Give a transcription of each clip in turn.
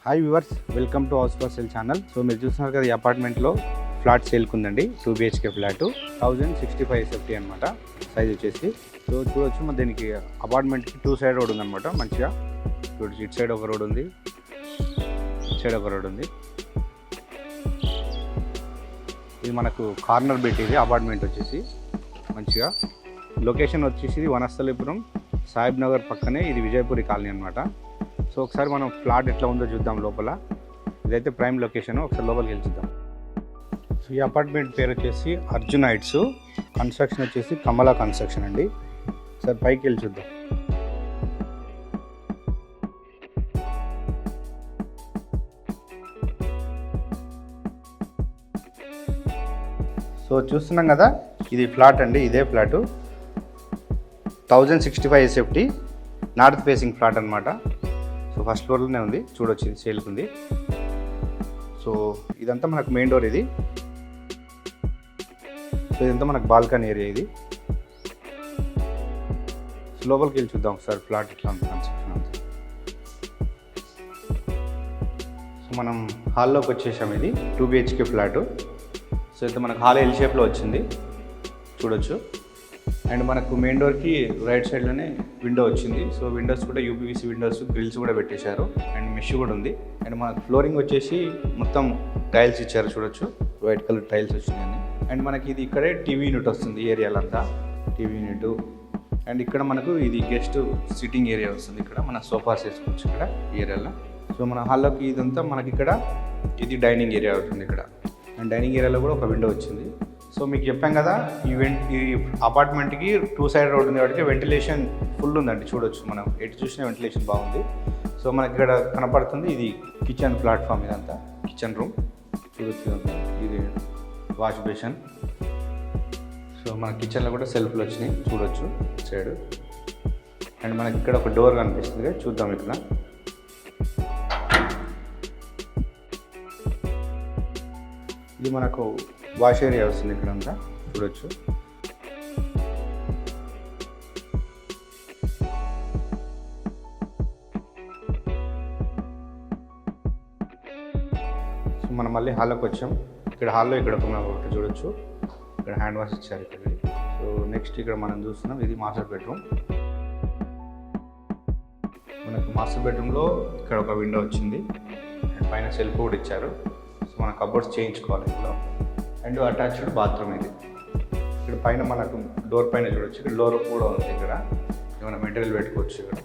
Hi viewers, welcome to house for sale channel. So మీరు చూస్తున్నారు కదా, ఈ అపార్ట్మెంట్లో ఫ్లాట్ సేల్కి ఉందండి. 2 BHK ఫ్లాట్ 1065 SFT అనమాట. సైజ్ వచ్చేసి సో చూడొచ్చు. మరి దీనికి అపార్ట్మెంట్కి 2 సైడ్ రోడ్ ఉందన్నమాట. మంచిగా చూడొచ్చు. ఇటు సైడ్ ఒక రోడ్ ఉంది, ఇటు సైడ్ ఒక రోడ్ ఉంది. ఇది మనకు కార్నర్ బిట్. ఇది అపార్ట్మెంట్ వచ్చేసి మంచిగా లొకేషన్ వచ్చేసి ఇది వనస్థలిపురం సాహిబ్ నగర్ పక్కనే. ఇది విజయపురి కాలనీ అనమాట. సో ఒకసారి మనం ఫ్లాట్ ఎట్లా ఉందో చూద్దాం లోపల. ఇదైతే ప్రైమ్ లొకేషన్. ఒకసారి లోపలికి వెళ్ళి చూద్దాం. సో ఈ అపార్ట్మెంట్ పేరు వచ్చేసి అర్జున్ హైట్స్. కన్స్ట్రక్షన్ వచ్చేసి కమలా కన్స్ట్రక్షన్ అండి. సార్ పైకి వెళ్ళి చూద్దాం. సో చూస్తున్నాం కదా, ఇది ఫ్లాట్ అండి. ఇదే flat 1065 SFT north facing flat అనమాట. సో ఫస్ట్ ఫ్లోర్లోనే ఉంది. చూడొచ్చు, ఇది సేల్కి ఉంది. సో ఇదంతా మనకు మెయిన్ డోర్. ఇది సో ఇదంతా మనకు బాల్కనీ ఏరియా. ఇది లోపలికి వెళ్ళి చూద్దాం ఒకసారి ఫ్లాట్ ఎట్లా ఉంది, కన్స్ట్రక్షన్ అంతా. సో మనం హాల్లోకి వచ్చేసాం. ఇది 2 BHK ఫ్లాటు. సో అయితే మనకు హాల్ ఎల్ షేప్లో వచ్చింది, చూడొచ్చు. అండ్ మనకు మెయిన్ డోర్కి రైట్ సైడ్లోనే విండో వచ్చింది. సో విండోస్ కూడా UPVC విండోస్, గ్రిల్స్ కూడా పెట్టేశారు. అండ్ మెష్ కూడా ఉంది. అండ్ మనకు ఫ్లోరింగ్ వచ్చేసి మొత్తం టైల్స్ ఇచ్చారు, చూడొచ్చు. వైట్ కలర్ టైల్స్ వచ్చినాయి. అండ్ మనకి ఇది ఇక్కడే టీవీ యూనిట్ వస్తుంది. ఏరియాలో అంతా టీవీ యూనిట్. అండ్ ఇక్కడ మనకు ఇది గెస్ట్ సిట్టింగ్ ఏరియా వస్తుంది. ఇక్కడ మన సోఫాస్ వేసుకోవచ్చు ఇక్కడ ఈ ఏరియాలో. సో మన హాల్లోకి ఇదంతా మనకి ఇక్కడ ఇది డైనింగ్ ఏరియా అవుతుంది ఇక్కడ. అండ్ డైనింగ్ ఏరియాలో కూడా ఒక విండో వచ్చింది. సో మీకు చెప్పాం కదా, ఈ అపార్ట్మెంట్కి 2 సైడ్ రోడ్ ఉంది కాబట్టి వెంటిలేషన్ ఫుల్ ఉందండి. చూడొచ్చు, మనం ఎటు చూసినా వెంటిలేషన్ బాగుంది. సో మనకి ఇక్కడ కనపడుతుంది ఇది కిచెన్ ప్లాట్ఫామ్. ఇదంతా కిచెన్ రూమ్, చూడొచ్చు. ఇదంతా ఇది వాష్ బేషన్. సో మన కిచెన్లో కూడా సెల్ఫ్లు వచ్చినాయి, చూడొచ్చు సైడ్. అండ్ మనకి ఇక్కడ ఒక డోర్ కనిపిస్తుంది, చూద్దాం. ఇక్కడ ఇది మనకు వాష్ ఏరియా వస్తుంది ఇక్కడంతా, చూడొచ్చు. సో మనం మళ్ళీ హాల్లోకి వచ్చాం. ఇక్కడ హాల్లో ఇక్కడ ఒకటి చూడొచ్చు. ఇక్కడ హ్యాండ్ వాష్ ఇచ్చారు ఇక్కడ. సో నెక్స్ట్ ఇక్కడ మనం చూస్తున్నాం, ఇది మాస్టర్ బెడ్రూమ్. మనకు మాస్టర్ బెడ్రూమ్లో ఇక్కడ ఒక విండో వచ్చింది. అండ్ పైన సెల్ఫ్ కూడా ఇచ్చారు. సో మన కబోర్డ్స్ చేయించుకోవాలి ఇందులో. అండ్ అటాచ్డ్ బాత్రూమ్ ఇది. ఇక్కడ పైన మనకు డోర్ పైన చూడొచ్చు. ఇక్కడ డోర్ కూడా ఉంది. ఇక్కడ ఏమైనా మెటీరియల్ పెట్టుకోవచ్చు ఇక్కడ.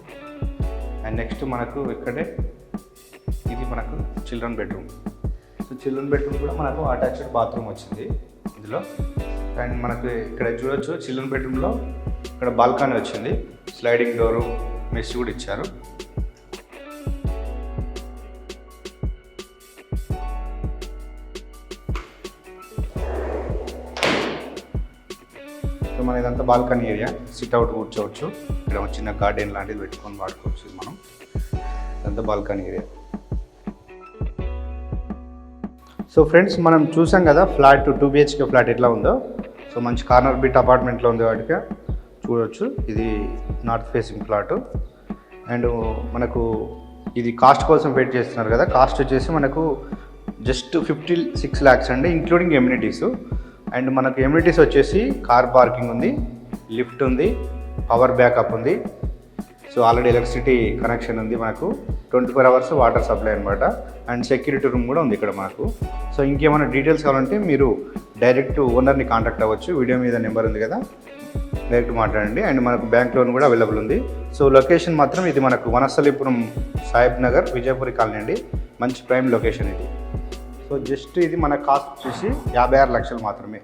అండ్ నెక్స్ట్ మనకు ఇక్కడే ఇది మనకు children bedroom. So children bedroom కూడా మనకు అటాచ్డ్ బాత్రూమ్ వచ్చింది ఇందులో. అండ్ మనకు ఇక్కడ చూడొచ్చు, చిల్డ్రన్ బెడ్రూమ్లో ఇక్కడ బాల్కనీ వచ్చింది. స్లైడింగ్ డోరు, మెష్ కూడా ఇచ్చారు. సో మన ఇదంతా బాల్కనీ ఏరియా. సిట్అవుట్ కూర్చోవచ్చు. ఇక్కడ చిన్న గార్డెన్ లాంటిది పెట్టుకొని వాడుకోవచ్చు మనం. ఇదంతా బాల్కనీ ఏరియా. సో ఫ్రెండ్స్, మనం చూసాం కదా ఫ్లాట్ 2 BHK ఫ్లాట్ ఎట్లా ఉందో. సో మంచి కార్నర్ బిట్ అపార్ట్మెంట్లో ఉంది వాటికి, చూడవచ్చు. ఇది నార్త్ ఫేసింగ్ ఫ్లాటు. అండ్ మనకు ఇది కాస్ట్ కోసం వెయిట్ చేస్తున్నారు కదా. కాస్ట్ వచ్చేసి మనకు జస్ట్ 56 lakhs అండి, ఇంక్లూడింగ్ ఎమ్యూనిటీస్. అండ్ మనకు ఎమ్యూనిటీస్ వచ్చేసి కార్ పార్కింగ్ ఉంది, లిఫ్ట్ ఉంది, పవర్ బ్యాకప్ ఉంది. సో ఆల్రెడీ ఎలక్ట్రిసిటీ కనెక్షన్ ఉంది మనకు. 24 hours వాటర్ సప్లై అనమాట. అండ్ సెక్యూరిటీ రూమ్ కూడా ఉంది ఇక్కడ మనకు. సో ఇంకేమైనా డీటెయిల్స్ కావాలంటే మీరు డైరెక్ట్ ఓనర్ని కాంటాక్ట్ అవ్వచ్చు. వీడియో మీద నెంబర్ ఉంది కదా, డైరెక్ట్ మాట్లాడండి. అండ్ మనకు బ్యాంక్ లోన్ కూడా అవైలబుల్ ఉంది. సో లొకేషన్ మాత్రం ఇది మనకు వనస్థలిపురం సాహిబ్ నగర్ విజయపురి కాలనీ అండి. మంచి ప్రైమ్ లొకేషన్ ఇది. సో జస్ట్ ఇది మన కాస్ట్ వచ్చేసి 56 లక్షలు మాత్రమే.